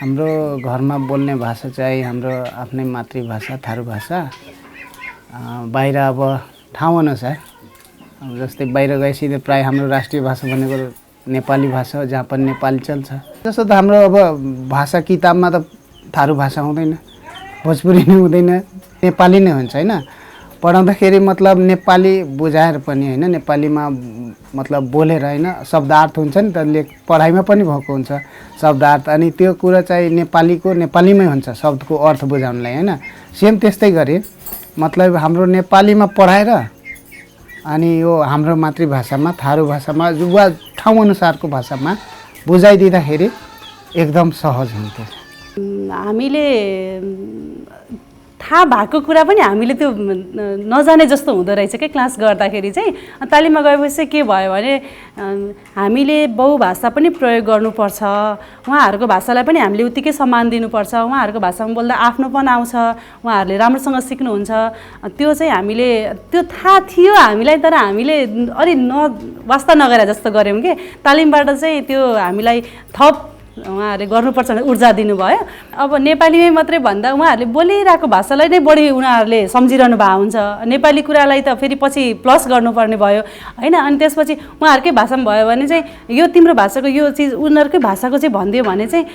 हाम्रो घरमा बोल्ने भाषा चाहिँ हाम्रो आफ्नै मातृभाषा थारू भाषा। बाहिर अब ठाउँअनुसार जस्तै बाहिर गएपछि प्राय हाम्रो राष्ट्रिय भाषा भनेको नेपाली भाषा हो, जहाँ पनि नेपाली चल्छ। जस्तो त हाम्रो अब भाषा किताबमा त थारू भाषा हुँदैन, भोजपुरी नै हुँदैन, नेपाली नै हुन्छ हैन। पढाउँदाखेरि मतलब नेपाली बुझाएर पनि हैन, नेपालीमा मतलब बोलेर हैन, शब्दार्थ हुन्छ नि त, पढाइमा पनि भएको हुन्छ शब्दार्थ। अनि त्यो कुरा चाहिँ नेपालीको नेपालीमै हुन्छ शब्दको अर्थ बुझाउनलाई हैन। सेम त्यस्तै गरी मतलब हाम्रो नेपालीमा पढाएर अनि यो हाम्रो मातृभाषामा थारू भाषामा वा ठाउँअनुसारको भाषामा बुझाइदिँदाखेरि एकदम सहज हुन्थ्यो। हामीले थाहा भएको कुरा पनि हामीले त्यो नजाने जस्तो हुँदो रहेछ के क्लास गर्दाखेरि चाहिँ। तालिममा गएपछि के भयो भने हामीले बहुभाषा पनि प्रयोग गर्नुपर्छ, उहाँहरूको भाषालाई पनि हामीले उत्तिकै सम्मान दिनुपर्छ। उहाँहरूको भाषामा बोल्दा आफ्नोपन आउँछ, उहाँहरूले राम्रोसँग सिक्नुहुन्छ। त्यो चाहिँ हामीले त्यो थाहा थियो हामीलाई, तर हामीले अलि वास्ता नगरे जस्तो गऱ्यौँ कि। तालिमबाट चाहिँ त्यो हामीलाई थप उहाँहरूले गर्नुपर्छ भने ऊर्जा दिनुभयो। अब नेपालीमै मात्रै भन्दा उहाँहरूले बोलिरहेको भाषालाई नै बढी उनीहरूले सम्झिरहनु भएको हुन्छ। नेपाली कुरालाई त फेरि पछि प्लस गर्नुपर्ने भयो हैन। अनि त्यसपछि उहाँहरूकै भाषामा भयो भने चाहिँ यो तिम्रो भाषाको यो चिज उनीहरूकै भाषाको चाहिँ भनिदियो भने चाहिँ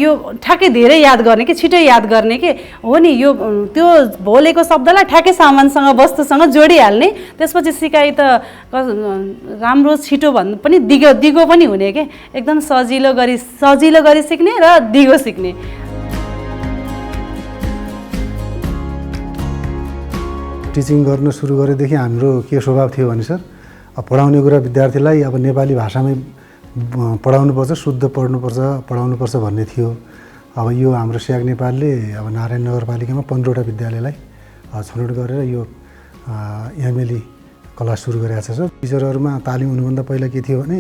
यो ठ्याक्कै धेरै याद गर्ने कि, छिटै याद गर्ने कि हो नि। यो त्यो बोलेको शब्दलाई ठ्याक्कै सामानसँग वस्तुसँग जोडिहाल्ने, त्यसपछि सिकाइ त राम्रो छिटो भन्नु पनि दिगो पनि हुने के। एकदम सजिलो गरी सिक्ने र दिगो सिक्ने। टिचिङ गर्न सुरु गरेदेखि हाम्रो के स्वभाव थियो भने सर, पढाउने कुरा विद्यार्थीलाई अब नेपाली भाषामै पढाउनुपर्छ, शुद्ध पढाउनुपर्छ भन्ने थियो। अब यो हाम्रो स्याग नेपालले अब नारायण नगरपालिकामा 15वटा विद्यालयलाई छनौट गरेर यो एमएलई क्लास सुरु गरेको छ सर। टिचरहरूमा तालिम हुनुभन्दा पहिला के थियो भने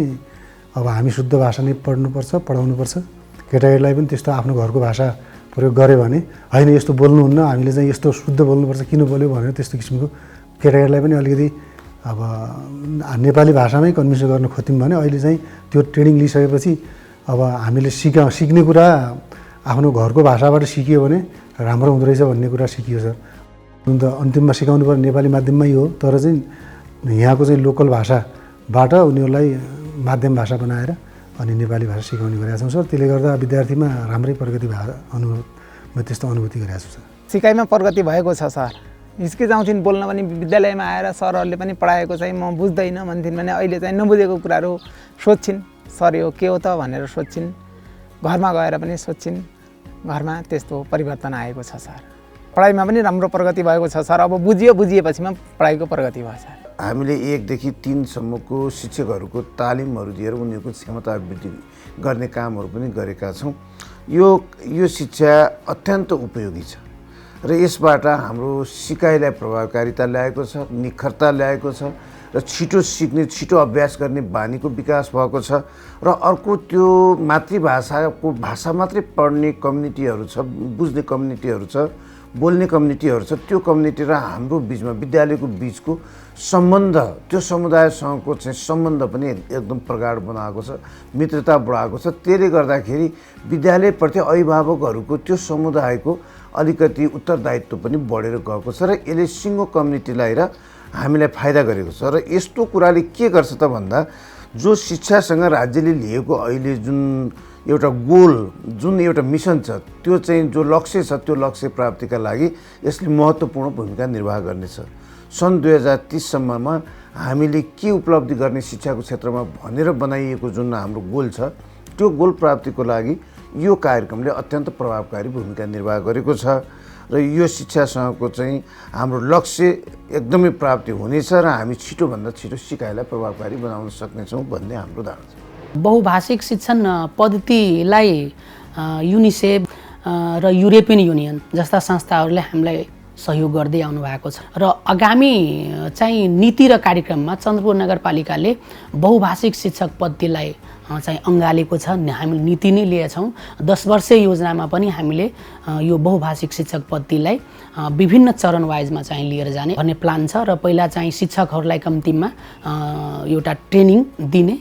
अब हामी शुद्ध भाषा नै पढ्नुपर्छ, पढाउनुपर्छ। केटाकेटीलाई पनि त्यस्तो आफ्नो घरको भाषा प्रयोग गऱ्यो भने होइन यस्तो बोल्नुहुन्न, हामीले चाहिँ यस्तो शुद्ध बोल्नुपर्छ, किन बोल्यो भनेर त्यस्तो किसिमको केटाकेटीलाई पनि अलिकति अब नेपाली भाषामै कन्भिन्स गर्न खोज्यौँ भने अहिले चाहिँ त्यो ट्रेनिङ लिइसकेपछि अब हामीले सिक्ने कुरा आफ्नो घरको भाषाबाट सिकियो भने राम्रो हुँदो रहेछ भन्ने कुरा सिकियो सर। अन्त अन्तिममा सिकाउनु पर्ने नेपाली माध्यममै हो, तर चाहिँ यहाँको चाहिँ लोकल भाषाबाट उनीहरूलाई माध्यम भाषा बनाएर अनि नेपाली भाषा सिकाउने गरेका छौँ सर। त्यसले गर्दा विद्यार्थीमा राम्रै प्रगति म त्यस्तो अनुभूति गरेको छु सर। सिकाइमा प्रगति भएको छ सर। हिचकिचाउँथिन् बोल्न पनि, विद्यालयमा आएर सरहरूले पनि पढाएको चाहिँ म बुझ्दैन भन्थिन् भने अहिले चाहिँ नबुझेको कुराहरू सोध्छिन्, सर यो के हो त भनेर सोध्छिन्। घरमा गएर पनि सोध्छिन्, घरमा त्यस्तो परिवर्तन आएको छ सर। पढाइमा पनि राम्रो प्रगति भएको छ सर। अब बुझिएपछिमा पढाइको प्रगति भयो सर। हामीले 1 देखि 3 सम्मको शिक्षकहरूको तालिमहरू दिएर उनीहरूको क्षमता वृद्धि गर्ने कामहरू पनि गरेका छौँ। यो शिक्षा अत्यन्त उपयोगी छ र यसबाट हाम्रो सिकाइलाई प्रभावकारिता ल्याएको छ, निखरता ल्याएको छ र छिटो सिक्ने, छिटो अभ्यास गर्ने बानीको विकास भएको छ। र अर्को त्यो मातृभाषाको भाषा मात्रै पढ्ने कम्युनिटीहरू छ, बुझ्ने कम्युनिटीहरू छ, बोल्ने कम्युनिटीहरू छ, त्यो कम्युनिटी र हाम्रो बिचमा विद्यालयको बिचको सम्बन्ध, त्यो समुदायसँगको चाहिँ सम्बन्ध पनि एकदम प्रगाढ बनाएको छ, मित्रता बढाएको छ। त्यसले गर्दाखेरि विद्यालयप्रति अभिभावकहरूको त्यो समुदायको अलिकति उत्तरदायित्व पनि बढेर गएको छ र यसले सिङ्गो कम्युनिटीलाई र हामीलाई फाइदा गरेको छ। र यस्तो कुराले के गर्छ त भन्दा जो शिक्षासँग राज्यले लिएको अहिले जुन एउटा गोल, जुन एउटा मिसन छ, त्यो चाहिँ जो लक्ष्य छ, त्यो लक्ष्य प्राप्तिका लागि यसले महत्त्वपूर्ण भूमिका निर्वाह गर्नेछ। सन् 2030 सम्ममा हामीले के उपलब्धि गर्ने शिक्षाको क्षेत्रमा भनेर बनाइएको जुन हाम्रो गोल छ, त्यो गोल प्राप्तिको लागि यो कार्यक्रमले अत्यन्त प्रभावकारी भूमिका निर्वाह गरेको छ र यो शिक्षासँगको चाहिँ हाम्रो लक्ष्य एकदमै प्राप्ति हुनेछ र हामी छिटोभन्दा छिटो सिकाइलाई प्रभावकारी बनाउन सक्नेछौँ भन्ने हाम्रो धारणा छ। बहुभाषिक शिक्षण पद्धतिलाई युनिसेफ र युरोपियन युनियन जस्ता संस्थाहरूले हामीलाई सहयोग गर्दै आउनु भएको छ र आगामी चाहिँ नीति र कार्यक्रममा चन्द्रपुर नगरपालिकाले बहुभाषिक शिक्षक पद्धतिलाई चाहिँ अँगालेको छ। हामीले नीति नै लिएछौँ। 10 वर्षे योजनामा पनि हामीले यो बहुभाषिक शिक्षक पद्धतिलाई विभिन्न चरण वाइजमा चाहिँ लिएर जाने भन्ने प्लान छ र पहिला चाहिँ शिक्षकहरूलाई कम्तीमा एउटा ट्रेनिङ दिने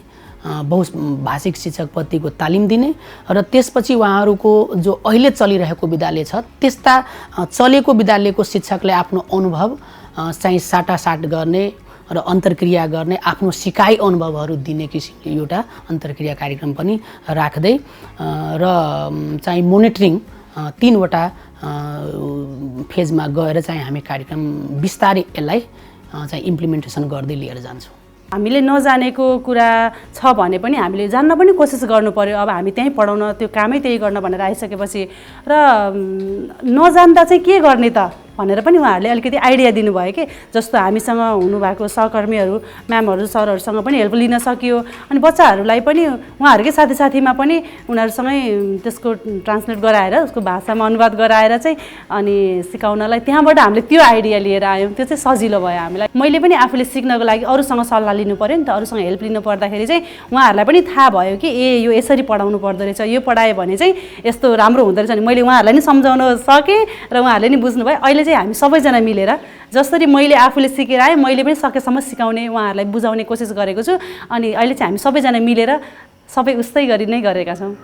बहुभाषिक शिक्षक पदको तालिम दिने र त्यसपछि उहाँहरूको जो अहिले चलिरहेको विद्यालय छ त्यस्ता चलेको विद्यालयको शिक्षकले आफ्नो अनुभव चाहिँ साटासाट गर्ने र अन्तर्क्रिया गर्ने आफ्नो सिकाइ अनुभवहरू दिने किसिमले एउटा अन्तर्क्रिया कार्यक्रम पनि राख्दै र चाहिँ मोनिटरिङ 3 वटा फेजमा गएर चाहिँ हामी कार्यक्रम बिस्तारै यसलाई चाहिँ इम्प्लिमेन्टेसन गर्दै लिएर जान्छौँ। हामीले नजानेको कुरा छ भने पनि हामीले जान्न पनि कोसिस गर्नु पर्यो। अब हामी त्यहीँ पढाउन त्यो कामै त्यही गर्न भनेर आइसकेपछि र नजान्दा चाहिँ के गर्ने त भनेर पनि उहाँहरूले अलिकति आइडिया दिनुभयो कि जस्तो हामीसँग हुनुभएको सहकर्मीहरू म्यामहरू सरहरूसँग पनि हेल्प लिन सकियो अनि बच्चाहरूलाई पनि उहाँहरूकै साथीमा पनि उनीहरूसँगै त्यसको ट्रान्सलेट गराएर उसको भाषामा अनुवाद गराएर चाहिँ अनि सिकाउनलाई त्यहाँबाट हामीले त्यो आइडिया लिएर आयौँ। त्यो चाहिँ सजिलो भयो हामीलाई। मैले पनि आफूले सिक्नको लागि अरूसँग सल्लाह लिनु पऱ्यो नि त। अरूसँग हेल्प लिनु पर्दाखेरि चाहिँ उहाँहरूलाई पनि थाहा भयो कि यो यसरी पढाउनु पर्दो रहेछ, यो पढायो भने चाहिँ यस्तो राम्रो हुँदो रहेछ। अनि मैले उहाँहरूलाई नि सम्झाउन सकेँ र उहाँहरूले नि बुझ्नुभयो। अहिले चाहिँ हामी सबैजना मिलेर जसरी मैले आफूले सिकेर आएँ मैले पनि सकेसम्म सिकाउने उहाँहरूलाई बुझाउने कोसिस गरेको छु। अनि अहिले चाहिँ हामी सबैजना मिलेर सबै उस्तै गरी नै गरेका छौँ।